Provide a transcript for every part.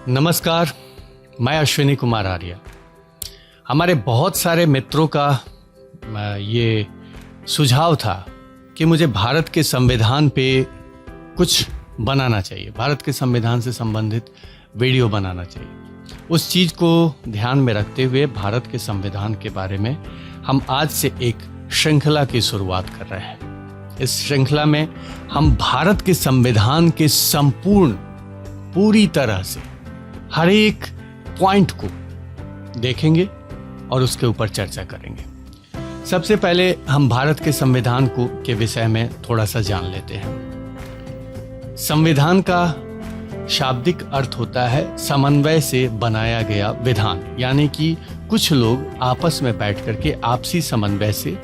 नमस्कार, मैं अश्विनी कुमार आर्य। हमारे बहुत सारे मित्रों का ये सुझाव था कि मुझे भारत के संविधान पे कुछ बनाना चाहिए, भारत के संविधान से संबंधित वीडियो बनाना चाहिए। उस चीज़ को ध्यान में रखते हुए भारत के संविधान के बारे में हम आज से एक श्रृंखला की शुरुआत कर रहे हैं। इस श्रृंखला में हम भारत के संविधान के पूरी तरह से हर एक पॉइंट को देखेंगे और उसके ऊपर चर्चा करेंगे। सबसे पहले हम भारत के संविधान के विषय में थोड़ा सा जान लेते हैं। संविधान का शाब्दिक अर्थ होता है समन्वय से बनाया गया विधान, यानी कि कुछ लोग आपस में बैठ करके आपसी समन्वय से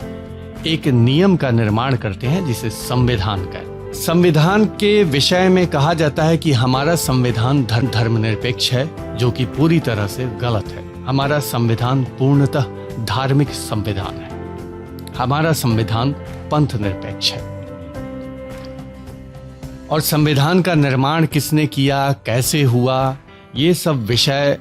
एक नियम का निर्माण करते हैं जिसे संविधान कहते हैं। संविधान के विषय में कहा जाता है कि हमारा संविधान धर्मनिरपेक्ष है, जो कि पूरी तरह से गलत है। हमारा संविधान पूर्णतः धार्मिक संविधान है। हमारा संविधान पंथ निरपेक्ष है। और संविधान का निर्माण किसने किया, कैसे हुआ, ये सब विषय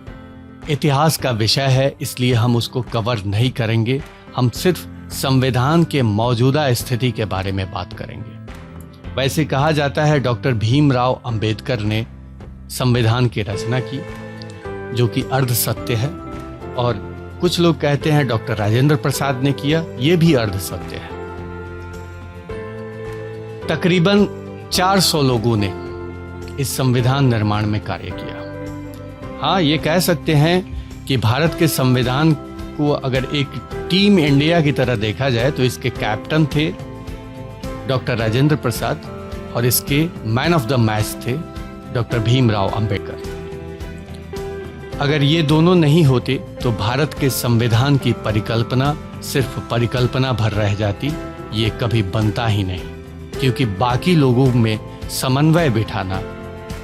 इतिहास का विषय है, इसलिए हम उसको कवर नहीं करेंगे। हम सिर्फ संविधान के मौजूदा स्थिति के बारे में बात करेंगे। वैसे कहा जाता है डॉक्टर भीमराव अंबेडकर ने संविधान की रचना की, जो कि अर्ध सत्य है, और कुछ लोग कहते हैं डॉक्टर राजेंद्र प्रसाद ने किया, ये भी अर्ध सत्य है। तकरीबन 400 लोगों ने इस संविधान निर्माण में कार्य किया। हाँ, ये कह सकते हैं कि भारत के संविधान को अगर एक टीम इंडिया की तरह देखा जाए तो इसके कैप्टन थे डॉक्टर राजेंद्र प्रसाद और इसके मैन ऑफ द मैच थे डॉक्टर भीमराव अंबेडकर। अगर ये दोनों नहीं होते तो भारत के संविधान की परिकल्पना सिर्फ परिकल्पना भर रह जाती, ये कभी बनता ही नहीं। क्योंकि बाकी लोगों में समन्वय बिठाना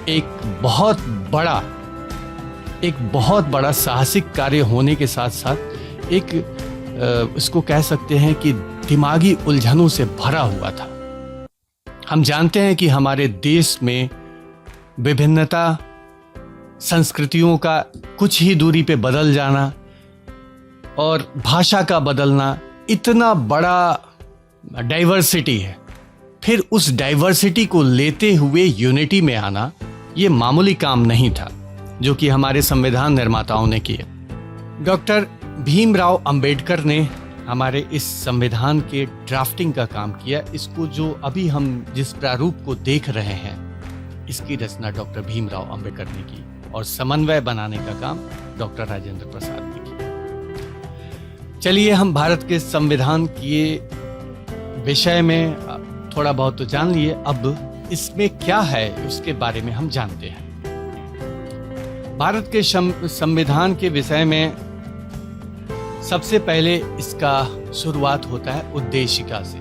एक बहुत बड़ा साहसिक कार्य होने के साथ साथ इसको कह सकते हैं कि दिमागी उलझनों से भरा हुआ था। हम जानते हैं कि हमारे देश में विभिन्नता, संस्कृतियों का कुछ ही दूरी पे बदल जाना और भाषा का बदलना, इतना बड़ा डाइवर्सिटी है। फिर उस डाइवर्सिटी को लेते हुए यूनिटी में आना, ये मामूली काम नहीं था, जो कि हमारे संविधान निर्माताओं ने किया। डॉक्टर भीमराव अंबेडकर ने हमारे इस संविधान के ड्राफ्टिंग का काम किया। इसको जो अभी हम जिस प्रारूप को देख रहे हैं, इसकी रचना डॉक्टर भीमराव अंबेडकर ने की और समन्वय बनाने का काम डॉक्टर राजेंद्र प्रसाद ने किया। चलिए, हम भारत के संविधान के विषय में थोड़ा बहुत तो जान लिए, अब इसमें क्या है उसके बारे में हम जानते हैं। भारत के संविधान के विषय में सबसे पहले इसका शुरुआत होता है उद्देशिका से।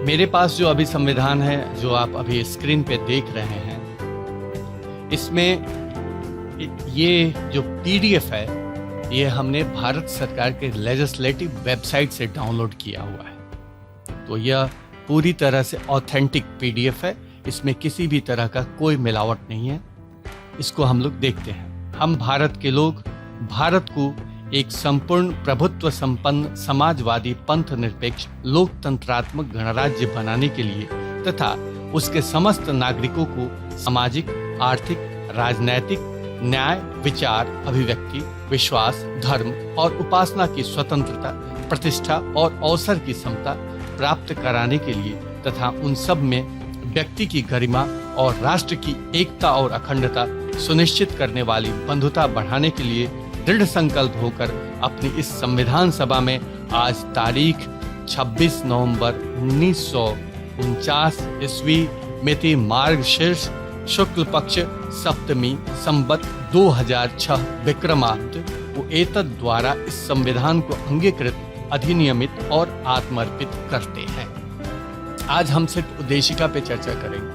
मेरे पास जो अभी संविधान है, जो आप अभी स्क्रीन पे देख रहे हैं, इसमें ये जो पीडीएफ है, ये हमने भारत सरकार के लेजिस्लेटिव वेबसाइट से डाउनलोड किया हुआ है। तो यह पूरी तरह से ऑथेंटिक पीडीएफ है, इसमें किसी भी तरह का कोई मिलावट नहीं है। इसको हम लोग देखते हैं। हम भारत के लोग भारत को एक संपूर्ण प्रभुत्व संपन्न समाजवादी पंथ निरपेक्ष लोकतंत्रात्मक गणराज्य बनाने के लिए तथा उसके समस्त नागरिकों को सामाजिक, आर्थिक, राजनैतिक, न्याय, विचार, अभिव्यक्ति, विश्वास, धर्म और उपासना की स्वतंत्रता, प्रतिष्ठा और अवसर की समता प्राप्त कराने के लिए तथा उन सब में व्यक्ति की गरिमा और राष्ट्र की एकता और अखंडता सुनिश्चित करने वाली बंधुता बढ़ाने के लिए दृढ़ संकल्प होकर अपनी इस संविधान सभा में आज तारीख 26 नवंबर 1949 ईस्वी मिति मार्गशीर्ष शुक्ल पक्ष सप्तमी संवत 2006 विक्रमांत को एतद द्वारा इस संविधान को अंगीकृत, अधिनियमित और आत्मर्पित करते हैं। आज हम सिर्फ उद्देशिका पे चर्चा करेंगे।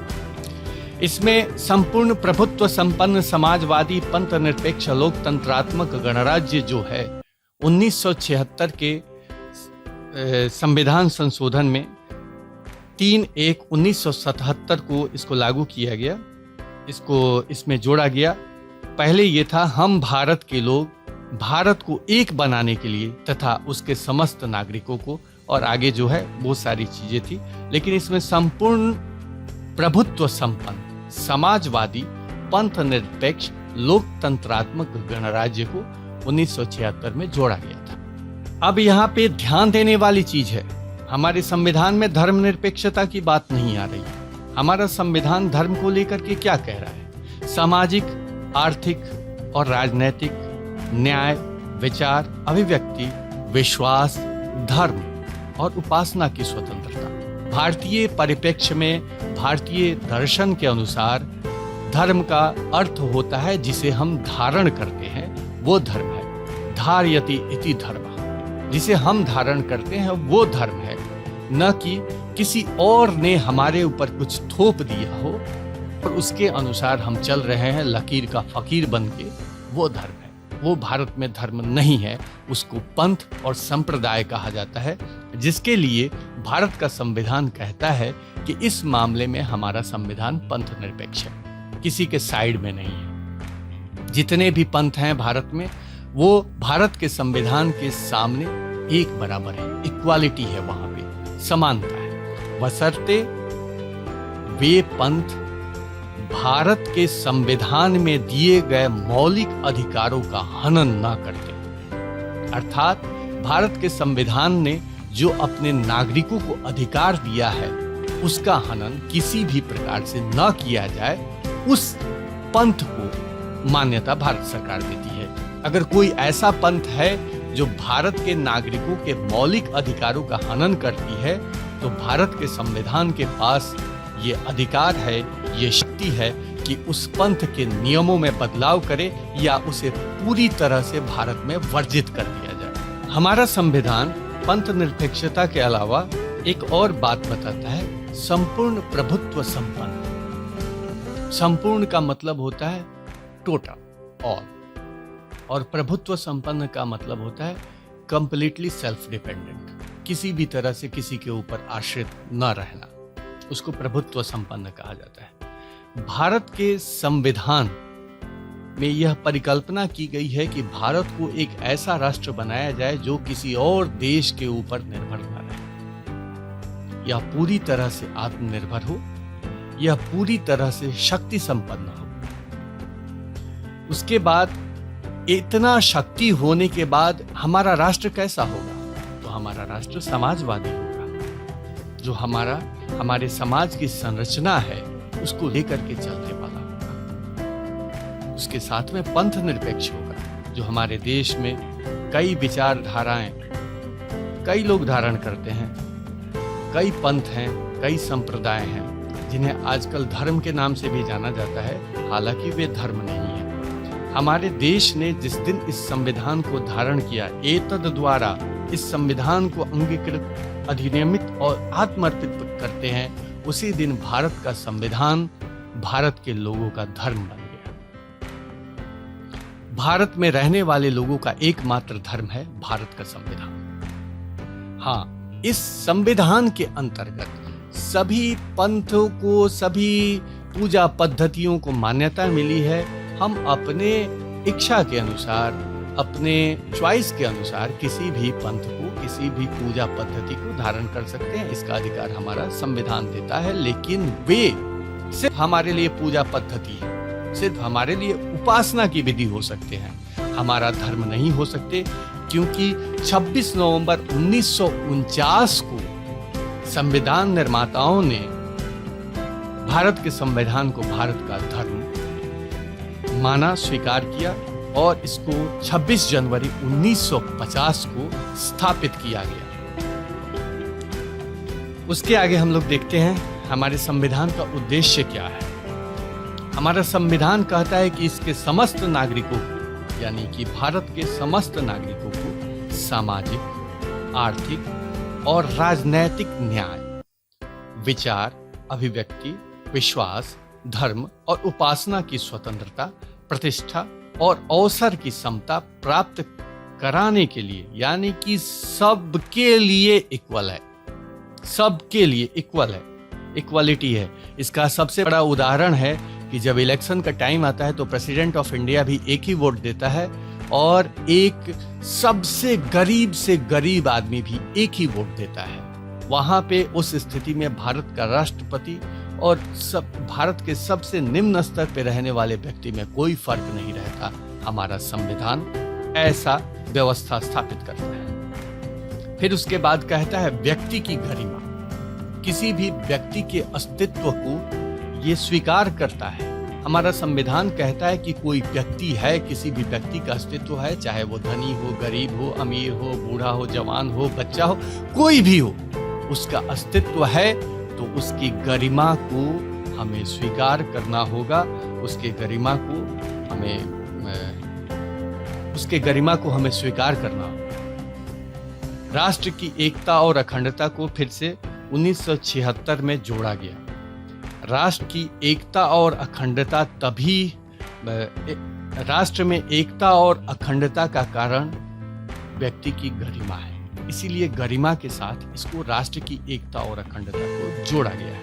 इसमें संपूर्ण प्रभुत्व संपन्न समाजवादी पंथ निरपेक्ष लोकतंत्रात्मक गणराज्य जो है 1976 के संविधान संशोधन में 3/1/1977 को इसको लागू किया गया। इसको इसमें जोड़ा गया। पहले ये था हम भारत के लोग, भारत को एक बनाने के लिए तथा उसके समस्त नागरिकों को, और आगे जो है वो सारी चीजें थी। लेकिन इसमें संपूर्ण प्रभुत्व संपन्न समाजवादी पंथ निरपेक्ष लोकतंत्रात्मक गणराज्य को 1976 में जोड़ा गया था। अब यहाँ पे ध्यान देने वाली चीज है, हमारे संविधान में धर्मनिरपेक्षता की बात नहीं आ रही है। हमारा संविधान धर्म को लेकर के क्या कह रहा है? सामाजिक, आर्थिक और राजनैतिक न्याय, विचार, अभिव्यक्ति, विश्वास, धर्म और उपासना की स्वतंत्रता। भारतीय परिप्रेक्ष्य में भारतीय दर्शन के अनुसार धर्म का अर्थ होता है जिसे हम धारण करते हैं, वो धर्म है। धारयति इति धर्म, जिसे हम धारण करते हैं वो धर्म है, न कि किसी और ने हमारे ऊपर कुछ थोप दिया हो और उसके अनुसार हम चल रहे हैं लकीर का फकीर बन के, वो धर्म है। वो भारत में धर्म नहीं है, उसको पंथ और संप्रदाय कहा जाता है, जिसके लिए भारत का संविधान कहता है कि इस मामले में हमारा संविधान पंथ निरपेक्ष है, किसी के साइड में नहीं है। जितने भी पंथ हैं भारत में, वो भारत के संविधान के सामने एक बराबर है, इक्वालिटी है, वहां पे समानता है, बशर्ते वे पंथ भारत के संविधान में दिए गए मौलिक अधिकारों का हनन ना करते। अर्थात भारत के संविधान ने जो अपने नागरिकों को अधिकार दिया है उसका हनन किसी भी प्रकार से न किया जाए, उस पंथ को मान्यता भारत सरकार देती है। अगर कोई ऐसा पंथ है जो भारत के नागरिकों के मौलिक अधिकारों का हनन करती है, तो भारत के संविधान के पास ये अधिकार है, ये शक्ति है कि उस पंथ के नियमों में बदलाव करे या उसे पूरी तरह से भारत में वर्जित कर दिया जाए। हमारा संविधान पंथ निरपेक्षता के अलावा एक और बात बताता है, संपूर्ण प्रभुत्व संपन्न। संपूर्ण का मतलब होता है टोटल, और प्रभुत्व संपन्न का मतलब होता है कंप्लीटली सेल्फ डिपेंडेंट, किसी भी तरह से किसी के ऊपर आश्रित न रहना, उसको प्रभुत्व संपन्न कहा जाता है। भारत के संविधान में यह परिकल्पना की गई है कि भारत को एक ऐसा राष्ट्र बनाया जाए जो किसी और देश के ऊपर निर्भर न रहे, यह पूरी तरह से आत्मनिर्भर हो, यह पूरी तरह से शक्ति संपन्न हो। उसके बाद इतना शक्ति होने के बाद हमारा राष्ट्र कैसा होगा? तो हमारा राष्ट्र समाजवादी होगा, जो हमारे समाज की संरचना है उसको लेकर के चलने वाला होगा। उसके साथ में पंथ निरपेक्ष होगा, जो हमारे देश में कई विचारधाराएं कई लोग धारण करते हैं, कई पंथ हैं, कई संप्रदाय हैं, जिन्हें आजकल धर्म के नाम से भी जाना जाता है, हालांकि वे धर्म नहीं है। हमारे देश ने जिस दिन इस संविधान को धारण किया, एतद द्वारा इस संविधान को अंगीकृत, अधिनियमित और आत्मर्पित करते हैं, उसी दिन भारत का संविधान भारत के लोगों का धर्म बन गया। भारत में रहने वाले लोगों का एकमात्र धर्म है भारत का संविधान। हाँ, इस संविधान के अंतर्गत सभी पंथों को, सभी पूजा पद्धतियों को मान्यता मिली है। हम अपने इच्छा के अनुसार, अपने चॉइस के अनुसार किसी भी पंथ को, किसी भी पूजा पद्धति को धारण कर सकते हैं, इसका अधिकार हमारा संविधान देता है। लेकिन वे सिर्फ हमारे लिए पूजा पद्धति है, सिर्फ हमारे लिए उपासना की विधि हो सकते हैं, हमारा धर्म नहीं हो सकते, क्योंकि 26 नवंबर 1949 को संविधान निर्माताओं ने भारत के संविधान को भारत का धर्म माना, स्वीकार किया और इसको 26 जनवरी 1950 को स्थापित किया गया। उसके आगे हम लोग देखते हैं हमारे संविधान का उद्देश्य क्या है। हमारा संविधान कहता है कि इसके समस्त नागरिकों को, यानी कि भारत के समस्त नागरिकों को सामाजिक, आर्थिक और राजनैतिक न्याय, विचार, अभिव्यक्ति, विश्वास, धर्म और उपासना की स्वतंत्रता, प्रतिष्ठा और अवसर की समता प्राप्त कराने के लिए, यानी कि सबके लिए इक्वल है, सबके लिए इक्वल है, इक्वालिटी है। इसका सबसे बड़ा उदाहरण है कि जब इलेक्शन का टाइम आता है तो प्रेसिडेंट ऑफ इंडिया भी एक ही वोट देता है और एक सबसे गरीब से गरीब आदमी भी एक ही वोट देता है। वहां पे उस स्थिति में भारत का राष्ट्रपति और भारत के सबसे निम्न स्तर पे रहने वाले व्यक्ति में कोई फर्क नहीं रहता। हमारा संविधान ऐसा व्यवस्था स्थापित करता है। फिर उसके बाद कहता है व्यक्ति की गरिमा, किसी भी व्यक्ति के अस्तित्व को ये स्वीकार करता है। हमारा संविधान कहता है कि कोई व्यक्ति है, किसी भी व्यक्ति का अस्तित्व है, चाहे वो धनी हो, गरीब हो, अमीर हो, बूढ़ा हो, जवान हो, बच्चा हो, कोई भी हो, उसका अस्तित्व है तो उसकी गरिमा को हमें स्वीकार करना होगा। उसके गरिमा को हमें स्वीकार करना होगा। राष्ट्र की एकता और अखंडता को फिर से 1976 में जोड़ा गया। राष्ट्र की एकता और अखंडता राष्ट्र में एकता और अखंडता का कारण व्यक्ति की गरिमा है, इसीलिए गरिमा के साथ इसको राष्ट्र की एकता और अखंडता को जोड़ा गया है।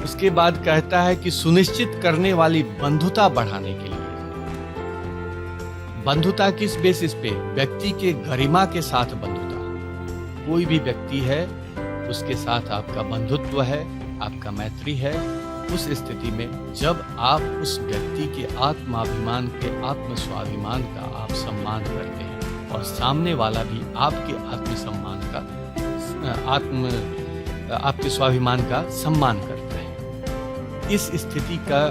उसके बाद कहता है कि सुनिश्चित करने वाली बंधुता बढ़ाने के लिए। बंधुता किस बेसिस पे? व्यक्ति के गरिमा के साथ बंधुता। कोई भी व्यक्ति है उसके साथ आपका बंधुत्व है, आपका मैत्री है। उस स्थिति में जब आप उस व्यक्ति के आत्माभिमान के, आत्मस्वाभिमान का आप सम्मान करते हैं और सामने वाला भी आपके आत्मसम्मान का, आपके स्वाभिमान का सम्मान करता है। इस स्थिति का,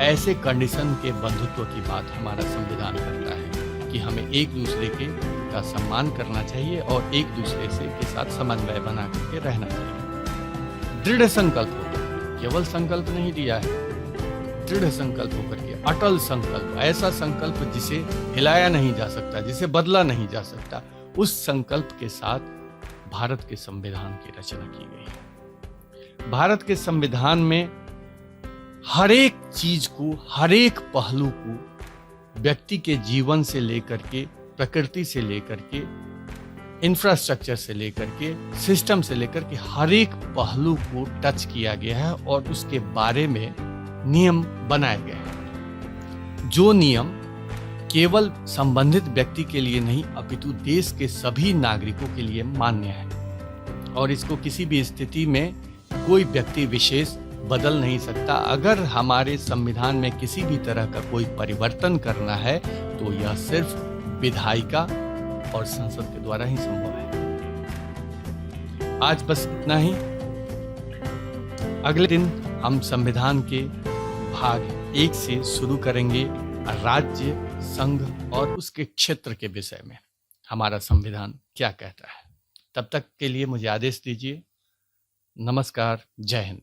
ऐसे कंडीशन के बंधुत्व की बात हमारा संविधान करता है कि हमें एक दूसरे के का सम्मान करना चाहिए और एक दूसरे से के साथ समन्वय बना करके रहना चाहिए। दृढ़ संकल्प होकर, केवल संकल्प नहीं दिया है, दृढ़ संकल्प होकर के, अटल संकल्प, ऐसा संकल्प जिसे हिलाया नहीं जा सकता, जिसे बदला नहीं जा सकता, उस संकल्प के साथ भारत के संविधान की रचना की गई है। भारत के संविधान में हर एक चीज को, हर एक पहलू को, व्यक्ति के जीवन से लेकर के, प्रकृति से लेकर के, इंफ्रास्ट्रक्चर से लेकर के, सिस्टम से लेकर के, हर एक पहलू को टच किया गया है और उसके बारे में नियम बनाए गए हैं। जो नियम केवल संबंधित व्यक्ति के लिए नहीं अपितु देश के सभी नागरिकों के लिए मान्य है और इसको किसी भी स्थिति में कोई व्यक्ति विशेष बदल नहीं सकता। अगर हमारे संविधान में किसी भी तरह का कोई परिवर्तन करना है तो यह सिर्फ विधायिका और संसद के द्वारा ही संभव है। आज बस इतना ही। अगले दिन हम संविधान के भाग 1 से शुरू करेंगे राज्य, संघ और उसके क्षेत्र के विषय में हमारा संविधान क्या कहता है। तब तक के लिए मुझे आदेश दीजिए। नमस्कार, जय हिंद।